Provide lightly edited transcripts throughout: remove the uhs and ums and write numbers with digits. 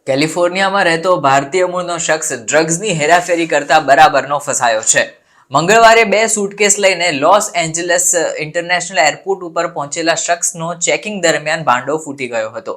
કેલિફોર્નિયામાં રહેતો ભારતીય મૂળનો શખ્સ ડ્રગ્સની હેરાફેરી કરતા બરાબરનો ફસાયો છે. મંગળવારે 2 સૂટકેસ લઈને લોસ એન્જલસ ઇન્ટરનેશનલ એરપોર્ટ ઉપર પહોંચેલા શખ્સનો ચેકિંગ દરમિયાન ભાંડો ફૂટી ગયો હતો.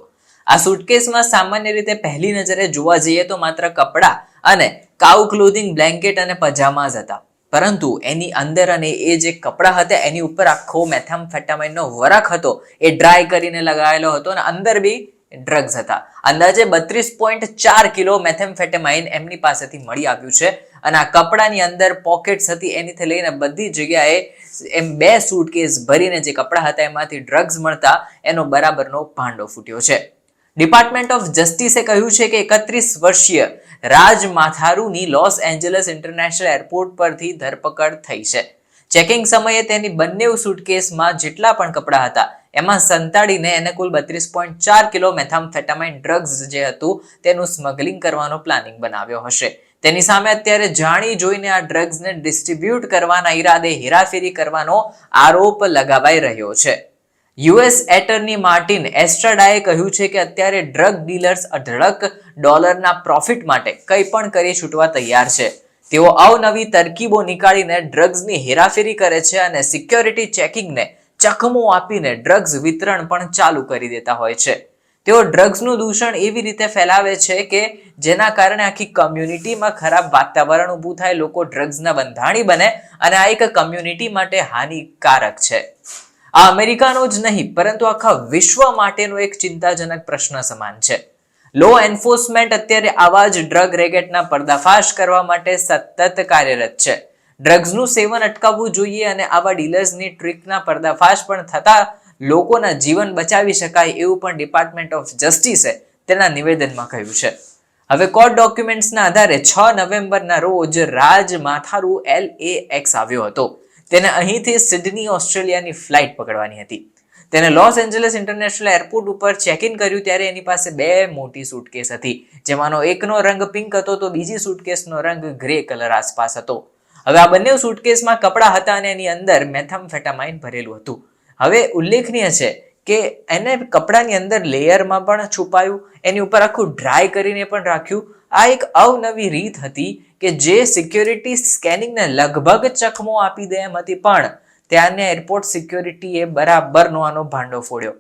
આ સૂટકેસમાં સામાન્ય રીતે પહેલી નજરે જોવા જઈએ તો માત્ર કપડાં અને કાઉ ક્લોથિંગ, બ્લેન્કેટ અને પજામાઝ હતા. પરંતુ એની અંદર અને એ જે કપડાં હતા એની ઉપર આખો મેથામ્ફેટામાઇનનો વરખ હતો. એ ડ્રાય કરીને લગાવેલો હતો અને અંદર બી ડ્રગ્સ હતા. અંદાજે 32.4 કિલો મેથેમ્ફેટામાઇન એમની પાસેથી મળી આવ્યું છે. અને આ કપડાની અંદર પોકેટ્સ હતી, એનીથી લઈને બધી જગ્યાએ એમ 2 સૂટકેસ ભરીને જે કપડા હતા એમાંથી ડ્રગ્સ મળતા એનો બરાબરનો ભાંડો ફૂટ્યો છે. ડિપાર્ટમેન્ટ ઓફ જસ્ટિસે કહ્યું છે કે 31 વર્ષીય રાજ માથારુની લોસ એન્જલસ ઇન્ટરનેશનલ એરપોર્ટ પરથી ધરપકડ થઈ છે. ચેકિંગ સમયે તેની બંને સૂટકેસમાં જેટલા પણ કપડા હતા એમાં સંતાડીને એને કુલ 32.4 કિલો મેથામ્ફેટામાઇન ડ્રગ્સ જે હતું તેનું સ્મગલિંગ કરવાનો પ્લાનિંગ બનાવ્યો હશે. તેની સામે અત્યારે જાણી જોઈને આ ડ્રગ્સને ડિસ્ટ્રીબ્યુટ કરવાના ઈરાદે હેરાફેરી કરવાનો આરોપ લગાવાઈ રહ્યો છે. યુએસ એટર્ની માર્ટિન એસ્ટ્રાડાએ કહ્યું છે કે અત્યારે ડ્રગ ડીલર્સ અઢળક ડોલરના પ્રોફિટ માટે કંઈ પણ કરી છૂટવા તૈયાર છે. તેઓ અવનવી તરકીબો નીકાળીને ડ્રગ્સની હેરાફેરી કરે છે અને સિક્યોરિટી ચેકિંગને ચકમો આપીને ડ્રગ્સ વિતરણ પણ ચાલુ કરી દેતા હોય છે. તેઓ ડ્રગ્સનું દૂષણ એવી રીતે ફેલાવે છે કે જેના કારણે આખી કમ્યુનિટીમાં ખરાબ વાતાવરણ ઊભું થાય, લોકો ડ્રગ્સના બંધાણી બને અને આ એક કમ્યુનિટી માટે હાનિકારક છે. આ અમેરિકાનો જ નહીં પરંતુ આખા વિશ્વ માટેનો એક ચિંતાજનક પ્રશ્ન સમાન છે. લો એન્ફોર્સમેન્ટ અત્યારે આવા જ ડ્રગ રેકેટના પર્દાફાશ કરવા માટે સતત કાર્યરત છે. ડ્રગ્સનું સેવન અટકાવવું જોઈએ અને આવા ડીલર્સની ટ્રીકના પર્દાફાશ પણ થતા લોકોના જીવન બચાવી શકાય એવું પણ ડિપાર્ટમેન્ટ ઓફ જસ્ટિસે તેના નિવેદનમાં કહ્યું છે. હવે કોર્ટ ડોક્યુમેન્ટ્સના આધારે 6 નવેમ્બરના રોજ રાજ માથારુ LAX આવ્યો હતો. તેને અહીંથી સિડની ઓસ્ટ્રેલિયાની ફ્લાઇટ પકડવાની હતી. તેને લોસ એન્જલસ ઇન્ટરનેશનલ એરપોર્ટ ઉપર ચેક ઇન કર્યું ત્યારે એની પાસે 2 મોટી સૂટકેસ હતી, જેમાંનો એકનો રંગ પિંક હતો તો બીજી સૂટકેસનો રંગ ગ્રે કલર આસપાસ હતો. હવે આ બંને સૂટકેસમાં કપડાં હતા અને એની અંદર મેથામ્ફેટામાઇન ભરેલું હતું. હવે ઉલ્લેખનીય છે કે એને કપડાની અંદર લેયરમાં પણ છુપાયું, એની ઉપર આખું ડ્રાય કરીને પણ રાખ્યું. આ એક અવનવી રીત હતી કે જે સિક્યોરિટી સ્કેનિંગને લગભગ ચકમો આપી દે એમ હતી, પણ ત્યાંની એરપોર્ટ સિક્યોરિટીએ બરાબરનો આનો ભાંડો ફોડ્યો.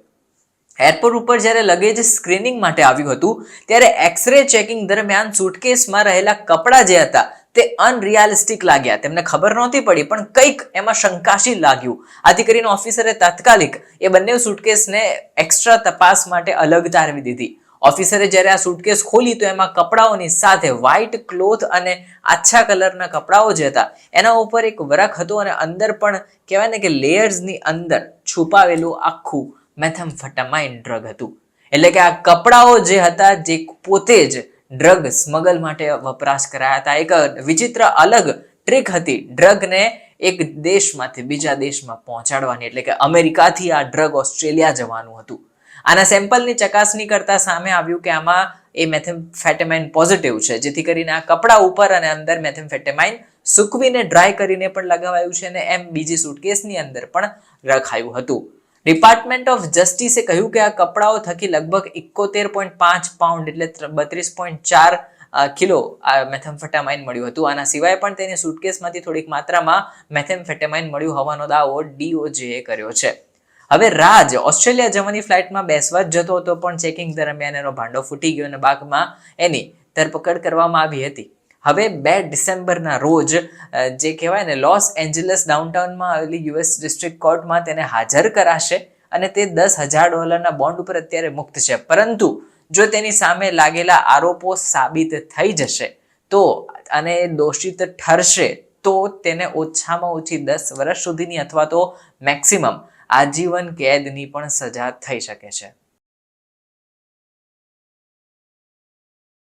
એરપોર્ટ ઉપર જ્યારે લગેજ સ્ક્રીનિંગ માટે આવ્યું હતું ત્યારે એક્સરે ચેકિંગ દરમિયાન સૂટકેસમાં રહેલા કપડાં જે હતા તે અનરિયાલિસ્ટિક લાગ્યા. તેમને ખબર નહોતી પડી પણ કંઈક એમાં શંકાશીલ લાગ્યું. આથી કરીને ઓફિસરે તાત્કાલિક એ બંને સૂટકેસને એક્સ્ટ્રા તપાસ માટે અલગ તારવી દીધી. ઓફિસરે જ્યારે આ સૂટકેસ ખોલી તો એમાં કપડાઓની સાથે વ્હાઇટ ક્લોથ અને આછા કલરના કપડાઓ જે હતા એના ઉપર એક વરખ હતો અને અંદર પણ કહેવાય ને કે લેયર્સની અંદર છુપાવેલું આખું મેથામ્ફેટામાઇન ડ્રગ હતું. એટલે કે આ કપડાઓ જે હતા જે પોતે જ ડ્રગ સ્મગલ માટે વપરાશ કરાયા હતા. એક વિચિત્ર અલગ ટ્રીક હતી ડ્રગને એક દેશમાંથી બીજા દેશમાં પહોંચાડવાની, એટલે કે અમેરિકાથી આ ડ્રગ ઓસ્ટ્રેલિયા જવાનું હતું. આના સેમ્પલની ચકાસણી કરતા સામે આવ્યું કે આમાં એ મેથેમ્ફેટામાઇન પોઝિટિવ છે, જેથી કરીને આ કપડા ઉપર અને અંદર મેથેમ્ફેટામાઇન સૂકવીને ડ્રાય કરીને પણ લગાવાયું છે અને એમ બીજી સૂટકેસની અંદર પણ રખાયું હતું. ડિપાર્ટમેન્ટ ઓફ જસ્ટિસે કહ્યું કે આ કપડાઓ થકી લગભગ 71.5 પાઉન્ડ એટલે 32.4 કિલો આ મેથેમ્ફેટામાઇન મળ્યું હતું. આના સિવાય પણ તેની સૂટકેસમાંથી થોડીક માત્રામાં મેથેમ્ફેટામાઇન મળ્યું હોવાનો દાવો DOJ કર્યો છે. હવે રાજ ઓસ્ટ્રેલિયા જવાની ફ્લાઇટમાં બેસવા જ જતો હતો પણ ચેકિંગ દરમિયાન એનો ભાંડો ફૂટી ગયો અને બાદમાં એની ધરપકડ કરવામાં આવી હતી. હવે 2 ડિસેમ્બરના રોજ જે કહેવાય ને લોસ એન્જલસ ડાઉનટાઉનમાં આવેલી US ડિસ્ટ્રિક્ટ કોર્ટમાં તેને હાજર કરાશે અને તે $10,000 બોન્ડ ઉપર અત્યારે મુક્ત છે. પરંતુ જો તેની સામે લાગેલા આરોપો સાબિત થઈ જશે તો અને દોષિત ઠરશે તો તેને ઓછામાં ઓછી 10 વર્ષ સુધીની અથવા તો મેક્સિમમ આજીવન કેદની પણ સજા થઈ શકે છે.